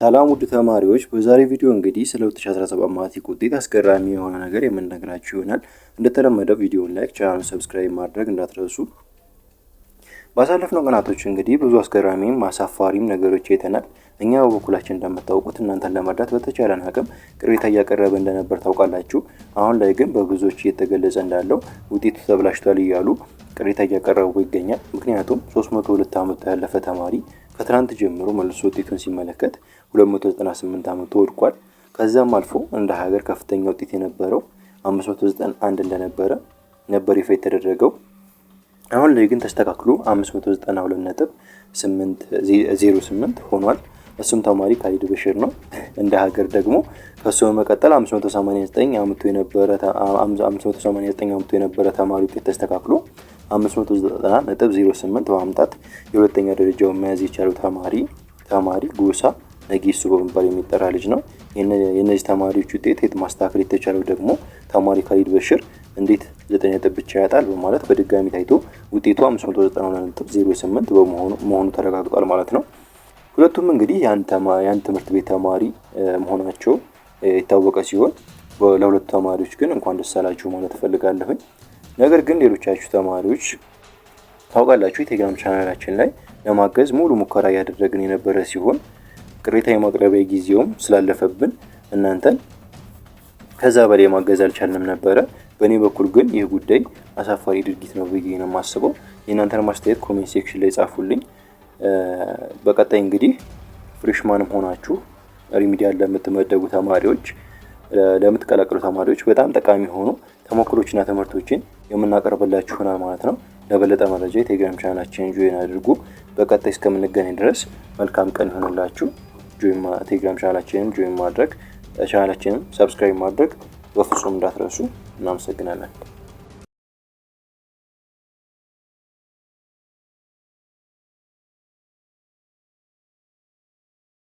ሰላም ውድ ተማሪዎች፣ በዛሬ ቪዲዮ እንግዲህ ስለ 2017 ማትሪክ ውጤት አስገራሚ የሆነ ነገር የምንነግራችሁ ይሆናል። እንደተለመደው ቪዲዮውን ላይክ፣ ቻናሉን ሰብስክራይብ ማድረግ እንዳትረሱ። ባሳለፍነው ቀናቶች እንግዲህ ብዙ አስገራሚም አሳፋሪም ነገሮች አይተናል። እኛ በበኩላችን እንደምታውቁት እናንተን ለመርዳት በተቻለን አቅም ቅሬታ እያቀረበ እንደነበር ታውቃላችሁ። አሁን ላይ ግን በብዙዎች እየተገለጸ እንዳለው ውጤቱ ተብላሽቷል እያሉ ቅሬታ እያቀረቡ ይገኛል። ምክንያቱም 302 ዓመት ያለፈ ተማሪ ከትናንት ጀምሮ መልሶ ውጤቱን ሲመለከት 298 ዓመቱ ወድቋል። ከዛም አልፎ እንደ ሀገር ከፍተኛ ውጤት የነበረው 591 እንደነበረ ነበር ይፋ የተደረገው። አሁን ላይ ግን ተስተካክሎ 592.808 ሆኗል። እሱም ተማሪ ካሊድ በሽር ነው። እንደ ሀገር ደግሞ ከሱ በመቀጠል 589 ዓመቱ የነበረ ተማሪ ውጤት ተስተካክሎ 590.08 በማምጣት የሁለተኛ ደረጃውን መያዝ የቻለው ተማሪ ጎሳ ነጊሱ በመባል የሚጠራ ልጅ ነው። የነዚህ ተማሪዎች ውጤት ማስተካከል የተቻለው ደግሞ ተማሪ ካሊድ በሽር እንዴት 9 ነጥብ ብቻ ያጣል በማለት በድጋሚ ታይቶ ውጤቱ 592.08 መሆኑ ተረጋግጧል ማለት ነው። ሁለቱም እንግዲህ ያን ትምህርት ቤት ተማሪ መሆናቸው የታወቀ ሲሆን ለሁለቱ ተማሪዎች ግን እንኳን ደስ አላችሁ ማለት እፈልጋለሁኝ። ነገር ግን ሌሎቻችሁ ተማሪዎች ታውቃላችሁ የቴሌግራም ቻናላችን ላይ ለማገዝ ሙሉ ሙከራ እያደረግን የነበረ ሲሆን ቅሬታ የማቅረቢያ ጊዜውም ስላለፈብን እናንተን ከዛ በላይ ማገዝ አልቻልንም ነበረ። በእኔ በኩል ግን ይህ ጉዳይ አሳፋሪ ድርጊት ነው ብዬ ነው የማስበው። የእናንተን ማስተያየት ኮሜንት ሴክሽን ላይ ጻፉልኝ። በቀጣይ እንግዲህ ፍሬሽማንም ሆናችሁ ሪሚዲያል ለምትመደቡ ተማሪዎች ለምትቀላቀሉ ተማሪዎች በጣም ጠቃሚ ሆኑ ተሞክሮችና ትምህርቶችን የምናቀርብላችሁ ይሆናል ማለት ነው። ለበለጠ መረጃ የቴሌግራም ቻናላችንን ጆይን አድርጉ። በቀጣይ እስከምንገናኝ ድረስ መልካም ቀን ይሁንላችሁ። ቴሌግራም ቻናላችንን ጆይን ማድረግ ቻናላችንን ሰብስክራይብ ማድረግ በፍጹም እንዳትረሱ። እናመሰግናለን።